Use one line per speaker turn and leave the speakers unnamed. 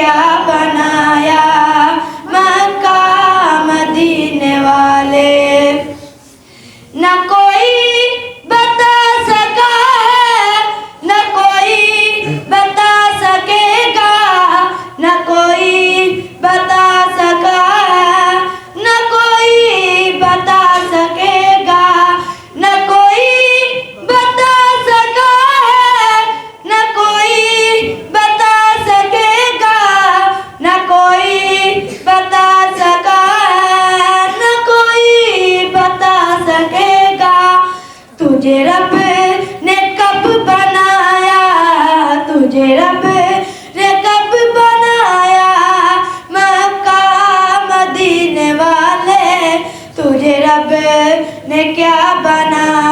क्या बनाया मक्का मदीने वाले। न कोई बता सका है, न कोई बता सकेगा, न कोई बता सका है, न कोई बता सकेगा, न कोई बता सका है, न कोई बता सकेगा, न कोई बता सका है, न कोई बता सकेगा। तुझे रब ने कब बनाया, तुझे रब ने कब बनाया मक्का मदीने वाले। तुझे रब ने क्या बनाया